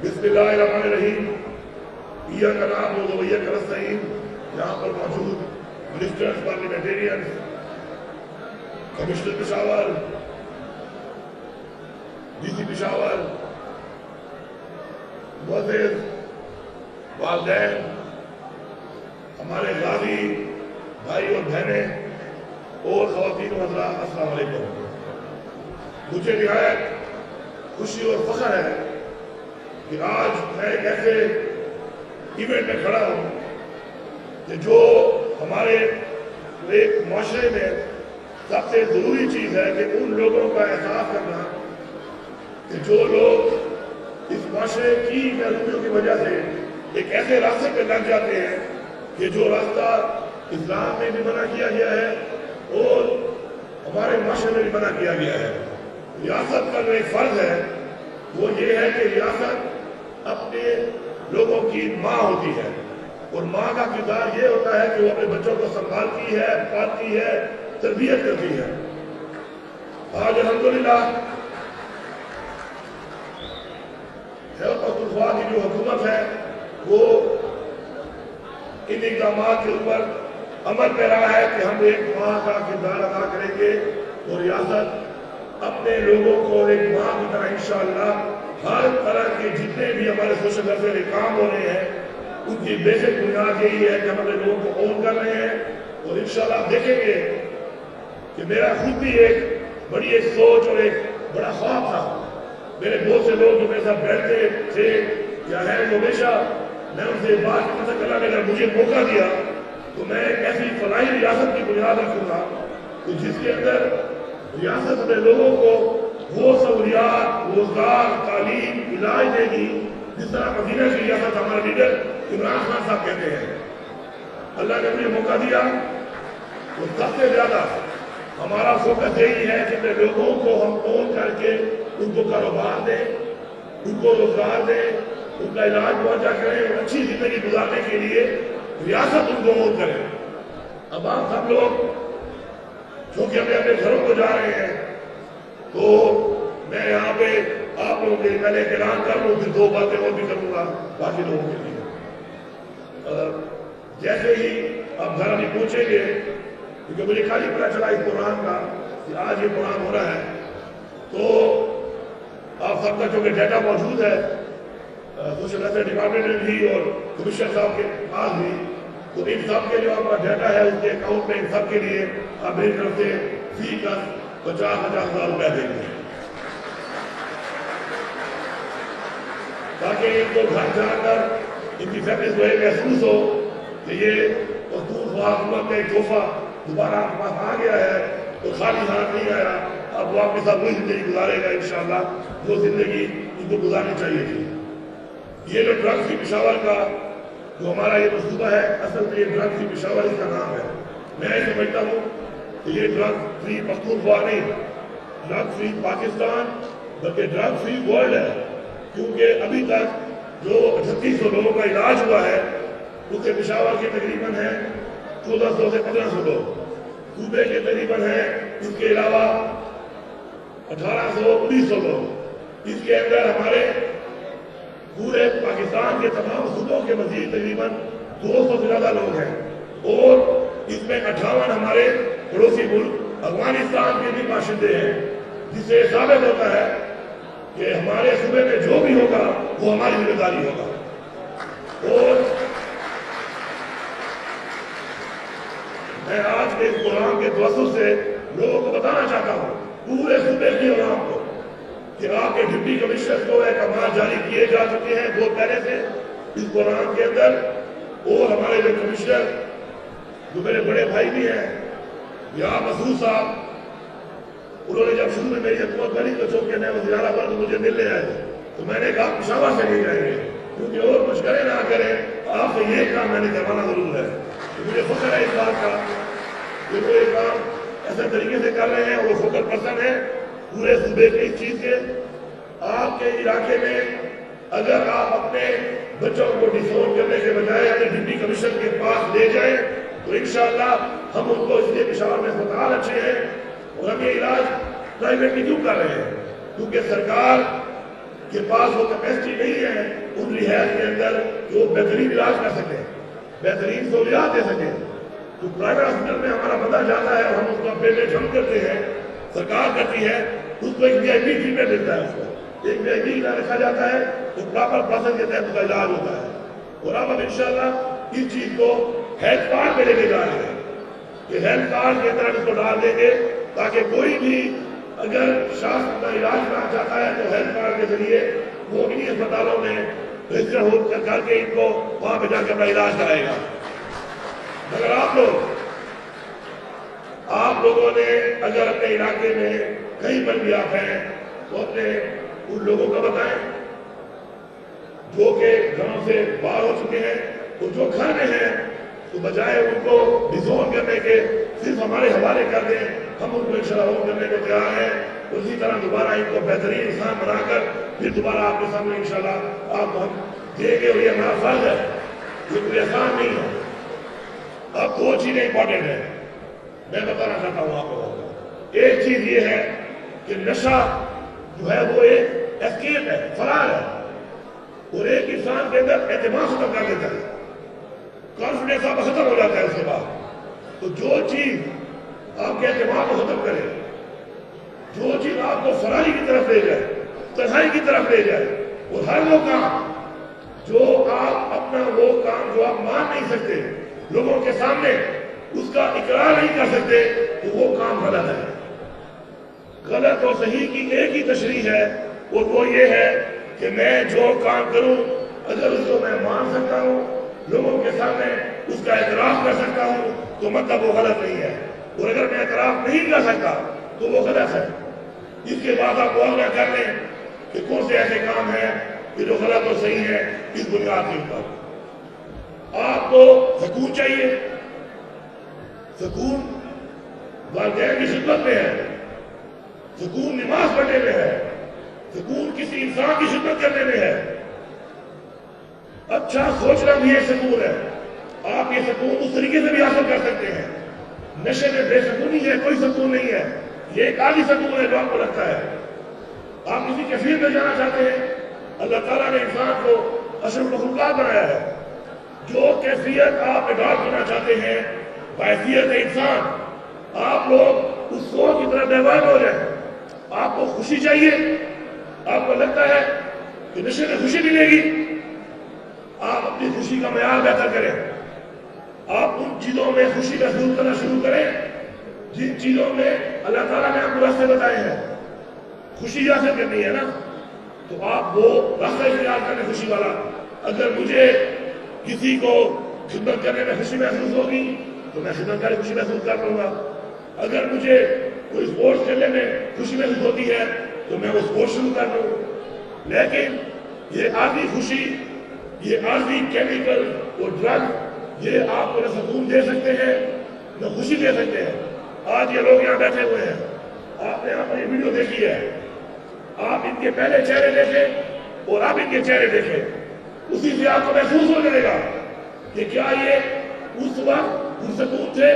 بسم اللہ الرحمن الرحیم. ایاک نعبد و ایاک نستعین. یہاں پر موجود ministers, parliamentarians, commissioner Peshawar, D C Peshawar, معزز والدین، ہمارے غازی بھائی اور بہنیں اور خواتین و حضرات، السلام علیکم. مجھے نہایت خوشی اور فخر ہے کہ آج میں ایک ایسے ایونٹ میں کھڑا ہوں کہ جو ہمارے ایک معاشرے میں سب سے ضروری چیز ہے کہ ان لوگوں کا احساس کرنا کہ جو لوگ اس معاشرے کی غلطیوں کی وجہ سے ایک ایسے راستے پہ لگ جاتے ہیں کہ جو راستہ اسلام میں بھی منع کیا گیا ہے اور ہمارے معاشرے میں بھی منع کیا گیا ہے. ریاست کا جو ایک فرض ہے وہ یہ ہے کہ ریاست اپنے لوگوں کی ماں ہوتی ہے، اور ماں کا کردار یہ ہوتا ہے کہ وہ اپنے بچوں کو سنبھالتی ہے، پالتی ہے، تربیت کرتی ہے. آج الحمدللہ خیبر پختونخوا کی جو حکومت ہے وہ ان اقدامات کے اوپر عمل کر رہا ہے کہ ہم ایک ماں کا کردار ادا کریں گے اور ریاست اپنے لوگوں کو ایک ماں کی طرح انشاءاللہ ہر طرح کے جتنے بھی ہمارے سوشل ویلفیئر کام ہو رہے ہیں ان کی بیسک بنیاد یہی ہے کہ ہم اپنے لوگوں کو اون کر رہے ہیں. اور انشاءاللہ آپ دیکھیں گے کہ میرا خود بھی ایک بڑی ایک سوچ اور ایک بڑا خواب تھا. میرے بہت سے لوگ جو میرے ساتھ بیٹھتے تھے یا ہیں وہ ہمیشہ میں ان سے بات کرتا کہ اللہ نے اگر مجھے موقع دیا تو میں ایک ایسی فلاحی ریاست کی بنیاد رکھوں گا کہ جس کے اندر ریاست اپنے لوگوں کو وہ سہولیات، روزگار، تعلیم، علاج دے گی جس طرح مدینہ کی ریاست ہمارے لیڈر عمران خان صاحب کہتے ہیں. اللہ نے مجھے موقع دیا تو سب سے زیادہ ہمارا فوکس یہی ہے کہ اپنے لوگوں کو ہم اون کر کے ان کو کاروبار دیں، ان کو روزگار دیں، ان کا علاج معالجہ کریں اور اچھی زندگی گزارنے کے لیے ریاست ان کو اون کرے. اب آپ سب لوگ چونکہ ہمیں اپنے گھروں کو جا رہے ہیں تو میں یہاں پہ آپ لوگوں کے پہلے اعلان کر لوں، پھر دو باتیں اور بھی کروں گا باقی لوگوں کے لیے. جیسے ہی آپ گھر ابھی پہنچیں گے کیونکہ مجھے خالی پتہ چلا اس پروگرام کا کہ آج یہ پروگرام ہو رہا ہے تو آپ سب کا چونکہ ڈیٹا موجود ہے سوشل ویلفیئر ڈپارٹمنٹ میں بھی اور کمشنر صاحب کے پاس بھی، تو ان سب کے جو آپ کا ڈیٹا ہے اس کے اکاؤنٹ میں ان سب کے لیے آپ میری طرف سے فی کا 50,000 روپے دیں گے تاکہ ان کو گھر جا کر ان کی فیملیز کو یہ محسوس ہو کہ یہ پختونخوا حکومت کا ایک تحفہ دوبارہ آپ کے پاس آ گیا ہے اور خالی ہاتھ نہیں آیا. اب وہ آپ کے ساتھ وہی زندگی گزارے گا انشاءاللہ جو زندگی ان کو گزارنی چاہیے تھی. یہ جو ڈرگ فری پشاور کا جو ہمارا یہ منصوبہ ہے اصل میں یہ ڈرگ فری پشاور اس کا نام ہے. میں یہ سمجھتا ہوں کہ یہ ڈرگ فری پختونخوا نہیں، ڈرگ فری پاکستان بلکہ ڈرگ فری ورلڈ ہے. کیونکہ ابھی تک جو 3800 لوگوں کا علاج ہوا ہے اس سے پشاور کے تقریباً ہیں 1400 سے 1500 لوگ، صوبے کے تقریباً ہیں اس کے علاوہ 1800 1900 لوگ. اس کے اندر ہمارے پورے پاکستان کے تمام صوبوں کے مزید تقریباً 200 سے زیادہ لوگ ہیں اور اس میں 58 ہمارے پڑوسی ملک افغانستان کے بھی باشندے ہیں، جس سے ثابت ہوتا ہے کہ ہمارے صوبے میں جو بھی ہوگا وہ ہماری ذمہ داری ہوگا. اور میں آج کے اس پروگرام کے توسط سے لوگوں کو بتانا چاہتا ہوں پورے صوبے کی عوام کو کہ آپ کے ڈپٹی کمشنر کو احکامات جاری کیے جا چکے ہیں بہت پہلے سے اس پروگرام کے اندر. اور ہمارے جو کمشنر جو میرے بڑے بھائی بھی ہیں یا مسعود صاحب، انہوں نے جب شروع میں میری حکومت بنی تو چونکہ میں وزیر اعلیٰ پر مجھے ملنے آئے تو میں نے کہا پشاور سے نہیں جائیں گے کیونکہ اور کچھ کریں نہ کریں آپ سے یہ کام میں نے کروانا ضرور ہے. مجھے فخر ہے اس بات کا کہ وہ یہ کام ایسے طریقے سے کر رہے ہیں اور وہ فوکس پرسن ہے پورے صوبے کے اس چیز کے. آپ کے علاقے میں اگر آپ اپنے بچوں کو ڈسون کرنے کے بجائے اپنے ڈپٹی کمشنر کے پاس لے جائیں تو انشاءاللہ ہم ان کو اس لیے پشاور میں اسپتال اچھے ہیں اور ہم یہ علاج پرائیویٹلی کیوں کر رہے ہیں کیونکہ سرکار کے پاس وہ کیپیسٹی نہیں ہے ان رہائش کے اندر کہ وہ بہترین علاج کر سکیں، بہترین سہولیات دے سکیں. تو پرائیویٹ ہاسپٹل میں ہمارا بندہ جاتا ہے اور ہم اس کا پیمنٹ ہم کرتے ہیں، سرکار کرتی ہے، اس کو ایک VIP ٹریٹمنٹ ملتا ہے، اس کو ایک VIP رکھا جاتا ہے تو پراپر پروسیس کے تحت اس کا علاج ہوتا ہے. اور اب ہم انشاءاللہ اس چیز کو ہیلتھ کارڈ میں لے کے جا رہے ہیں کہ ہیلتھ کارڈ کے اندر اس کو ڈال دیں گے تاکہ کوئی بھی اگر شخص اپنا علاج کرنا چاہتا ہے تو ہیلتھ کارڈ کے ذریعے وہ انہیں اسپتالوں میں رجسٹر کر کے ان کو وہاں پہ جا کے اپنا علاج کرائے گا. مگر آپ لوگوں نے اگر اپنے علاقے میں کہیں پر بھی آپ ہیں تو اپنے ان لوگوں کا بتائیں جو کہ گھروں سے باہر ہو چکے ہیں، تو جو گھر میں ہیں تو بجائے ان کو ڈیزون کرنے کے صرف ہمارے حوالے کر دیں، ہم ان کو انشاءاللہ ہوم کرنے کو تیار ہیں. اسی طرح دوبارہ ان کو بہترین انسان بنا کر پھر دوبارہ آپ کے سامنے انشاءاللہ آپ ہم دیں گے. اور یہ ہمارا فرض ہے، یہ کوئی احسان نہیں ہے. اب دو چیزیں امپورٹنٹ ہیں میں بتانا چاہتا ہوں آپ لوگوں کو. ایک چیز یہ ہے کہ نشہ جو ہے وہ ایک اسکیپ ہے، فرار ہے، اور ایک انسان کے اندر اعتماد ختم کر دیتا ہے، کانفیڈنس آپ ختم ہو جاتا ہے اس کے بعد. تو جو چیز آپ کے اعتماد کو ختم کرے، جو چیز آپ کو فراری کی طرف لے جائے، تنہائی کی طرف لے جائے، اور ہر وہ کام جو آپ اپنا وہ کام جو آپ مان نہیں سکتے لوگوں کے سامنے اس کا اقرار نہیں کر سکتے، تو وہ کام غلط ہے. غلط اور صحیح کی ایک ہی تشریح ہے، اور وہ یہ ہے کہ میں جو کام کروں اگر اس کو میں مان سکتا ہوں، لوگوں کے سامنے اس کا اعتراف کر سکتا ہوں، تو مطلب وہ غلط نہیں ہے. اور اگر میں اعتراف نہیں کر سکتا تو وہ غلط ہے. اس کے بعد آپ معاہدہ کر لیں کہ کون سے ایسے کام ہیں کہ جو غلط اور صحیح ہے اس بنیاد کے اوپر. آپ کو سکون چاہیے، سکون والدین کی خدمت میں ہے، سکون نماز پڑھنے میں ہے، سکون کسی انسان کی خدمت کرنے میں ہے. اچھا سوچنا بھی ایک سکون ہے. آپ یہ سکون اس طریقے سے بھی حاصل کر سکتے ہیں. نشے میں بے سکونی ہے، کوئی سکون نہیں ہے، یہ ایک عالی سکون ہے جو آپ کو لگتا ہے. آپ کسی کیفیت میں جانا چاہتے ہیں، اللہ تعالیٰ نے انسان کو اشرف المخلوقات بنایا ہے. جو کیفیت آپ اڈاپٹ کرنا چاہتے ہیں بحیثیت انسان، آپ لوگ اس سوچ کی طرف ڈائیورٹ ہو جائیں. آپ کو خوشی چاہیے، آپ کو لگتا ہے کہ نشے میں خوشی ملے گی، آپ اپنی خوشی کا معیار بہتر کریں. آپ ان چیزوں میں خوشی محسوس کرنا شروع کریں جن چیزوں میں اللہ تعالیٰ نے آپ کو راستے بتائے ہیں. خوشی حاصل کرنی ہے نا، تو آپ وہ راستہ اختیار کریں خوشی والا. اگر مجھے کسی کو خدمت کرنے میں خوشی محسوس ہوگی تو میں خدمت کرنے خوشی محسوس کر لوں گا. اگر مجھے کوئی اسپورٹس کھیلنے میں خوشی محسوس ہوتی ہے تو میں وہ اسپورٹس شروع کر دوں. لیکن یہ عارضی خوشی، یہ عارضی کیمیکل اور ڈرگ، یہ آپ کو نہ سکون دے سکتے ہیں نہ خوشی دے سکتے ہیں. آج یہ لوگ یہاں بیٹھے ہوئے ہیں، آپ نے یہاں پر یہ ویڈیو دیکھی ہے، آپ ان کے پہلے چہرے دیکھیں اور آپ ان کے چہرے دیکھیں، اسی سے آپ کو محسوس ہو جائے گا کہ کیا یہ اس وقت پرسکون تھے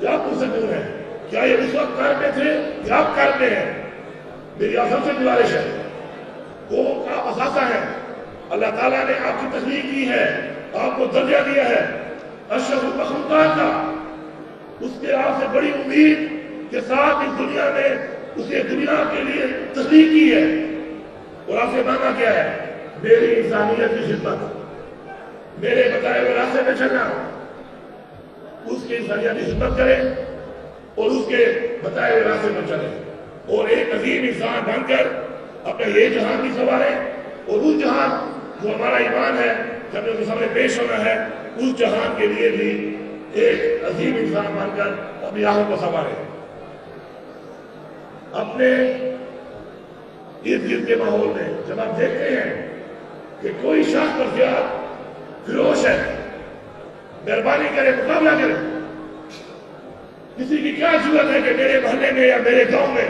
یا پرسکون ہیں، کیا یہ اس وقت کار میں تھے یا آپ کار میں ہیں. میری آپ سب سے گزارش ہے، قوم کا اثاثہ ہے، اللہ تعالیٰ نے آپ کی تخلیق کی ہے، آپ کو درجہ دیا ہے اشرف المخلوقات کا. اس کے آپ سے بڑی امید کے ساتھ اس دنیا میں اسے دنیا کے لیے تخلیق کی ہے، اور آپ سے مانگا کیا ہے؟ میری انسانیت کی خدمت، میرے بتائے ہوئے راستے پہ چلنا. اس کی انسانیت کی خدمت کریں اور اس کے بتائے ہوئے راستے پر چلیں، اور ایک عظیم انسان بن کر اپنے یہ جہان بھی سنواریں، اور اس جہان جو ہمارا ایمان ہے کہ ہمیں اس کے سامنے پیش ہونا ہے، اس جہان کے لیے بھی ایک عظیم انسان بن کر اپنی آنکھوں کو سنواریں. اپنے ارد گرد کے ماحول میں جب آپ دیکھتے ہیں کہ کوئی شخص پر زیادہ فروش ہے، مہربانی کرے، مقابلہ کرے. کسی کی کیا ضرورت ہے کہ میرے محلے میں یا میرے گاؤں میں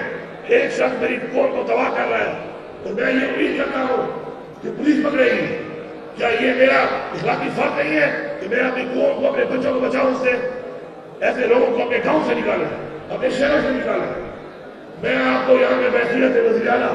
ایک شخص میری قوم کو تباہ کر رہا ہے اور میں یہ امید کرتا ہوں کہ پولیس پکڑے گی. کیا یہ میرا اخلاقی فرض نہیں ہے کہ میں اپنی قوم کو، اپنے بچوں کو بچاؤں اس سے؟ ایسے لوگوں کو اپنے گاؤں سے نکالیں، اپنے شہروں سے نکالیں. میں آپ کو یہاں میں بحیثیت وزیر اعلیٰ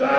4